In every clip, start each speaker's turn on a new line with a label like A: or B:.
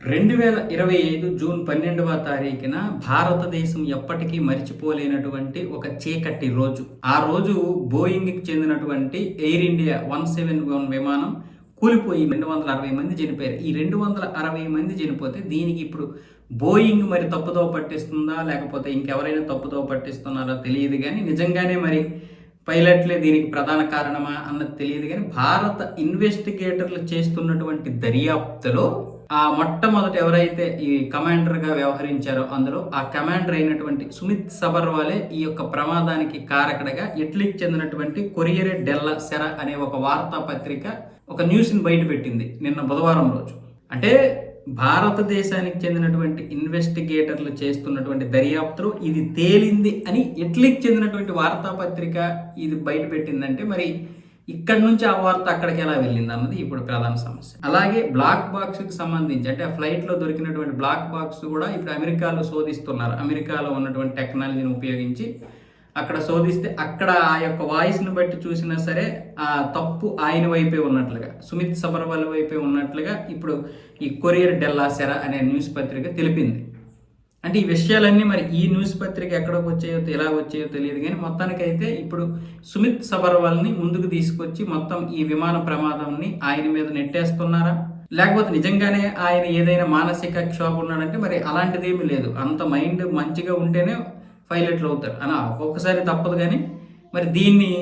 A: 2025 June 12వ తారీఖున భారతదేశం ఎప్పటికీ మరిచిపోలేనటువంటి ఒక చీకటి రోజు. ఆ రోజు బోయింగ్‌కి చెందినటువంటి ఎయిర్ ఇండియా 171 విమానం కూలిపోయి 260 మంది చనిపోయారు. ఈ 260 మంది చనిపోతే దీనికి ఇప్పుడు బోయింగ్ మరి తప్పుదోవ పట్టిస్తుందా? లేకపోతే ఇంకెవరైనా తప్పుదోవ పట్టిస్తున్నారో తెలియదు గానీ, నిజంగానే మరి పైలట్లే దీనికి ప్రధాన కారణమా అన్నది తెలియదు గానీ, భారత ఇన్వెస్టిగేటర్లు చేస్తున్నటువంటి దర్యాప్తులో ఆ మొట్టమొదట ఎవరైతే ఈ కమాండర్‌గా వ్యవహరించారో అందులో ఆ కమాండర్ అయినటువంటి సుమిత్ సబర్వాలే ఈ యొక్క ప్రమాదానికి కారకుడిగా ఇటలీకి చెందినటువంటి కొరియరే డెల్లా సెరా అనే ఒక వార్తాపత్రిక ఒక న్యూస్‌ని బయటపెట్టింది నిన్న బుధవారం రోజు. అంటే భారతదేశానికి చెందినటువంటి ఇన్వెస్టిగేటర్లు చేస్తున్నటువంటి దర్యాప్తులో ఇది తేలింది అని ఇటలీకి చెందినటువంటి వార్తాపత్రిక ఇది బయటపెట్టిందంటే మరి ఇక్కడ నుంచి ఆ వార్త అక్కడికి ఎలా వెళ్ళింది అన్నది ఇప్పుడు ప్రధాన సమస్య. అలాగే బ్లాక్ బాక్స్కి సంబంధించి అంటే ఆ ఫ్లైట్లో దొరికినటువంటి బ్లాక్ బాక్స్ కూడా ఇప్పుడు అమెరికాలో శోధిస్తున్నారు. అమెరికాలో ఉన్నటువంటి టెక్నాలజీని ఉపయోగించి అక్కడ శోధిస్తే అక్కడ ఆ యొక్క వాయిస్ని బట్టి చూసినా సరే ఆ తప్పు ఆయన వైపే ఉన్నట్లుగా, సుమిత్ సబర్వాల్ వైపే ఉన్నట్లుగా ఇప్పుడు ఈ కొరియర్ డెల్లా సెరా అనే న్యూస్ పత్రిక తెలిపింది. అంటే ఈ విషయాలన్నీ మరి ఈ న్యూస్ పత్రిక ఎక్కడికి వచ్చాయో ఎలా వచ్చాయో తెలియదు కానీ మొత్తానికైతే ఇప్పుడు సుమిత్ సబర్వాల్ని ముందుకు తీసుకొచ్చి మొత్తం ఈ విమాన ప్రమాదంని ఆయన మీద నెట్టేస్తున్నారా, లేకపోతే నిజంగానే ఆయన ఏదైనా మానసిక క్షోభ ఉన్నాడంటే మరి అలాంటిది ఏమీ లేదు. అంత మైండ్ మంచిగా ఉంటేనే పైలట్లు అవుతారు అలా ఒక్కొక్కసారి తప్పదు. కానీ మరి దీన్ని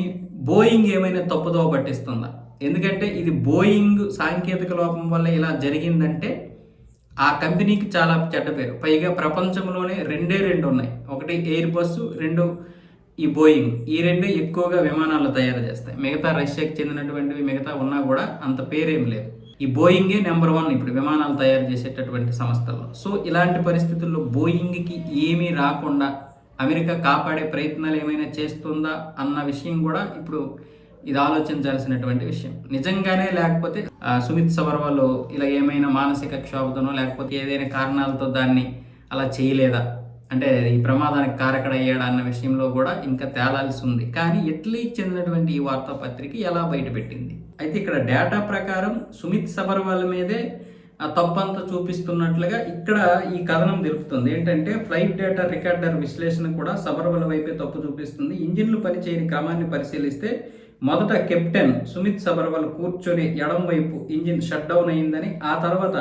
A: బోయింగ్ ఏమైనా తప్పుదోవ పట్టిస్తుందా? ఎందుకంటే ఇది బోయింగ్ సాంకేతిక లోపం వల్ల ఇలా జరిగిందంటే ఆ కంపెనీకి చాలా చెడ్డ పేరు. పైగా ప్రపంచంలోనే రెండు ఉన్నాయి. ఒకటి ఎయిర్ బస్సు, రెండు ఈ బోయింగ్. ఈ రెండే ఎక్కువగా విమానాలు తయారు చేస్తాయి. మిగతా రష్యాకి చెందినటువంటివి మిగతా ఉన్నా కూడా అంత పేరేం లేదు. ఈ బోయింగే నెంబర్ 1 ఇప్పుడు విమానాలు తయారు చేసేటటువంటి సంస్థల్లో. సో ఇలాంటి పరిస్థితుల్లో బోయింగ్కి ఏమీ రాకుండా అమెరికా కాపాడే ప్రయత్నాలు ఏమైనా చేస్తుందా అన్న విషయం కూడా ఇప్పుడు ఇది ఆలోచించాల్సినటువంటి విషయం. నిజంగానే లేకపోతే సుమిత్ సబర్వాల్ ఇలా ఏమైనా మానసిక క్షోభతోనో లేకపోతే ఏదైనా కారణాలతో దాన్ని అలా చేయలేదా, అంటే ఈ ప్రమాదానికి కారకుడయ్యాడా అన్న విషయంలో కూడా ఇంకా తేలాల్సి ఉంది. కానీ ఇటలీకి చెందినటువంటి ఈ వార్తాపత్రిక ఎలా బయటపెట్టింది అయితే ఇక్కడ డేటా ప్రకారం సుమిత్ సబర్వాల్ మీదే ఆ తప్పంతా చూపిస్తున్నట్లుగా ఇక్కడ ఈ కథనం తెలుపుతుంది. ఏంటంటే ఫ్లైట్ డేటా రికార్డర్ విశ్లేషణ కూడా సబర్వాల్ వైపే తప్పు చూపిస్తుంది. ఇంజిన్లు పనిచేయని క్రమాన్ని పరిశీలిస్తే మొదట కెప్టెన్ సుమిత్ సబర్వాల్ కూర్చొని ఎడం వైపు ఇంజిన్ షట్ డౌన్ అయిందని, ఆ తర్వాత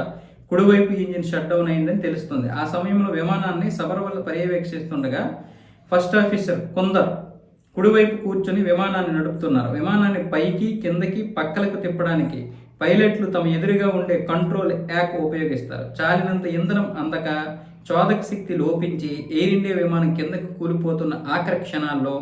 A: కుడివైపు ఇంజిన్ షట్ డౌన్ అయిందని తెలుస్తుంది. ఆ సమయంలో విమానాన్ని సబర్వాల్ పర్యవేక్షిస్తుండగా ఫస్ట్ ఆఫీసర్ కుందర్ కుడివైపు కూర్చొని విమానాన్ని నడుపుతున్నారు. విమానాన్ని పైకి కిందకి పక్కలకు తిప్పడానికి పైలట్లు తమ ఎదురుగా ఉండే కంట్రోల్ యాక్ ఉపయోగిస్తారు. చాలినంత ఇంధనం అందక చోదక శక్తి లోపించి ఎయిర్ ఇండియా విమానం కిందకు కూలిపోతున్న ఆఖరి క్షణాల్లో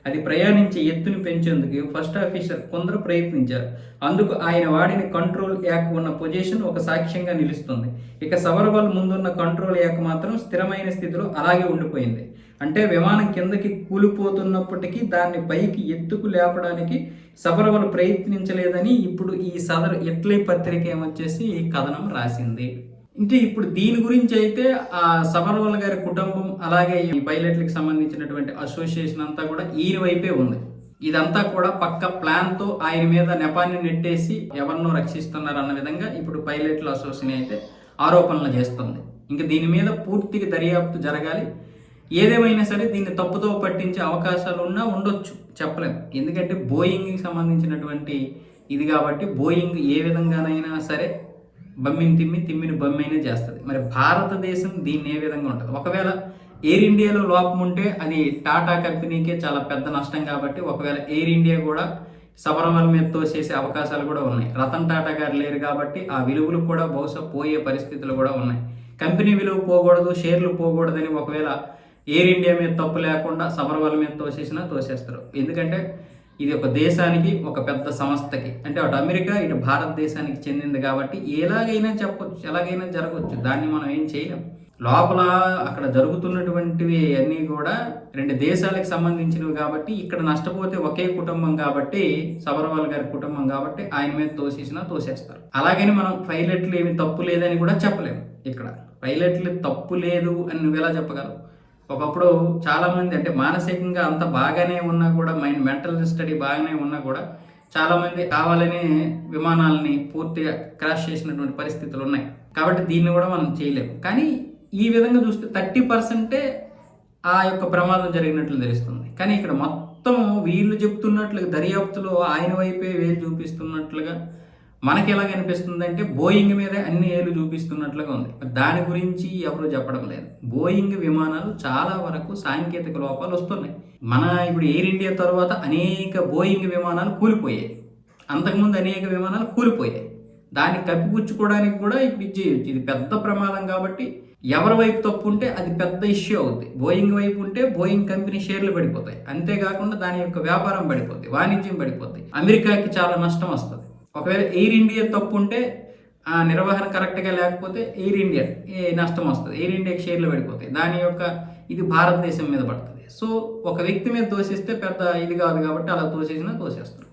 A: అది ప్రయాణించే ఎత్తును పెంచేందుకు ఫస్ట్ ఆఫీసర్ కొందరు ప్రయత్నించారు. అందుకు ఆయన వాడిన కంట్రోల్ యాక్ ఉన్న పొజిషన్ ఒక సాక్ష్యంగా నిలుస్తుంది. ఇక సబర్వాల్ ముందున్న కంట్రోల్ యాక్ మాత్రం స్థిరమైన స్థితిలో అలాగే ఉండిపోయింది. అంటే విమానం కిందకి కూలిపోతున్నప్పటికీ దాన్ని పైకి ఎత్తుకు లేపడానికి సబర్వాల్ ప్రయత్నించలేదని ఇప్పుడు ఈ సదరు ఇటలీ పత్రిక ఏమొచ్చేసి ఈ కథనం రాసింది. అంటే ఇప్పుడు దీని గురించి అయితే ఆ సబర్వాల్ గారి కుటుంబం అలాగే ఈ పైలట్లకు సంబంధించినటువంటి అసోసియేషన్ అంతా కూడా ఈయన వైపే ఉంది. ఇదంతా కూడా పక్క ప్లాన్తో ఆయన మీద నెపాన్ని నెట్టేసి ఎవరినో రక్షిస్తున్నారు అన్న విధంగా ఇప్పుడు పైలట్ల అసోసియేషన్ అయితే ఆరోపణలు చేస్తుంది. ఇంకా దీని మీద పూర్తిగా దర్యాప్తు జరగాలి. ఏదేమైనా సరే దీన్ని తప్పుతో పట్టించే అవకాశాలు ఉన్నా ఉండొచ్చు, చెప్పలేము. ఎందుకంటే బోయింగ్కి సంబంధించినటువంటి ఇది కాబట్టి బోయింగ్ ఏ విధంగానైనా సరే తిమ్మిని బమ్మైనా చేస్తుంది. మరి భారతదేశం దీన్ని ఏ విధంగా ఉంటుంది? ఒకవేళ ఎయిర్ ఇండియాలో లోపం ఉంటే అది టాటా కంపెనీకే చాలా పెద్ద నష్టం కాబట్టి ఒకవేళ ఎయిర్ ఇండియా కూడా సబర్వాల్ మీద తోసేసే అవకాశాలు కూడా ఉన్నాయి. రతన్ టాటా గారు లేరు కాబట్టి ఆ విలువలు కూడా బహుశా పోయే పరిస్థితులు కూడా ఉన్నాయి. కంపెనీ విలువ పోకూడదు, షేర్లు పోకూడదని ఒకవేళ ఎయిర్ ఇండియా మీద తప్పు లేకుండా సబర్వాల్ మీద తోసేస్తారు. ఎందుకంటే ఇది ఒక దేశానికి, ఒక పెద్ద సంస్థకి, అంటే అటు అమెరికా ఇటు భారతదేశానికి చెందింది కాబట్టి ఎలాగైనా చెప్పొచ్చు, ఎలాగైనా జరగవచ్చు. దాన్ని మనం ఏం చేయలేం. లోపల అక్కడ జరుగుతున్నటువంటివి అన్నీ కూడా 2 దేశాలకు సంబంధించినవి కాబట్టి ఇక్కడ నష్టపోతే ఒకే కుటుంబం కాబట్టి సబర్వాల్ గారి కుటుంబం కాబట్టి ఆయన మీద తోసేస్తారు. అలాగని మనం పైలట్లు ఏమి తప్పు లేదని కూడా చెప్పలేము. ఇక్కడ పైలట్లు తప్పు లేదు అని నువ్వు ఎలా చెప్పగలవు? ఒకప్పుడు చాలామంది అంటే మానసికంగా అంత బాగానే ఉన్నా కూడా మెంటల్ స్టడీ బాగానే ఉన్నా కూడా చాలామంది కావాలనే విమానాలని పూర్తిగా క్రాష్ చేసినటువంటి పరిస్థితులు ఉన్నాయి. కాబట్టి దీన్ని కూడా మనం చేయలేము. కానీ ఈ విధంగా చూస్తే 30% ఆ యొక్క ప్రమాదం జరిగినట్లు తెలుస్తుంది. కానీ ఇక్కడ మొత్తం వీళ్ళు చెప్తున్నట్లుగా దర్యాప్తులో ఆయన వైపే వేలు చూపిస్తున్నట్లుగా మనకి ఎలా కనిపిస్తుందంటే బోయింగ్ మీదే అన్ని ఏళ్ళు చూపిస్తున్నట్లుగా ఉంది. దాని గురించి ఎవరు చెప్పడం లేదు. బోయింగ్ విమానాలు చాలా వరకు సాంకేతిక లోపాలు వస్తున్నాయి. మన ఇప్పుడు ఎయిర్ ఇండియా తర్వాత అనేక బోయింగ్ విమానాలు కూలిపోయాయి. అంతకుముందు అనేక విమానాలు కూలిపోయాయి. దాన్ని కప్పిపుచ్చుకోవడానికి కూడా ఇప్పుడు ఇచ్చేయచ్చు. ఇది పెద్ద ప్రమాదం కాబట్టి ఎవరి వైపు తప్పు ఉంటే అది పెద్ద ఇష్యూ అవుద్ది. బోయింగ్ వైపు ఉంటే బోయింగ్ కంపెనీ షేర్లు పడిపోతాయి. అంతేకాకుండా దాని యొక్క వ్యాపారం పడిపోద్ది, వాణిజ్యం పడిపోద్ది, అమెరికాకి చాలా నష్టం వస్తుంది. ఒకవేళ ఎయిర్ ఇండియా తప్పు ఉంటే ఆ నిర్వహణ కరెక్ట్గా లేకపోతే ఎయిర్ ఇండియా నష్టం వస్తుంది, ఎయిర్ ఇండియాకి షేర్లు పడిపోతాయి. దాని యొక్క ఇది భారతదేశం మీద పడుతుంది. సో ఒక వ్యక్తి మీద తోసిస్తే పెద్ద ఇది కాదు కాబట్టి అలా తోసేసినా తోసేస్తారు.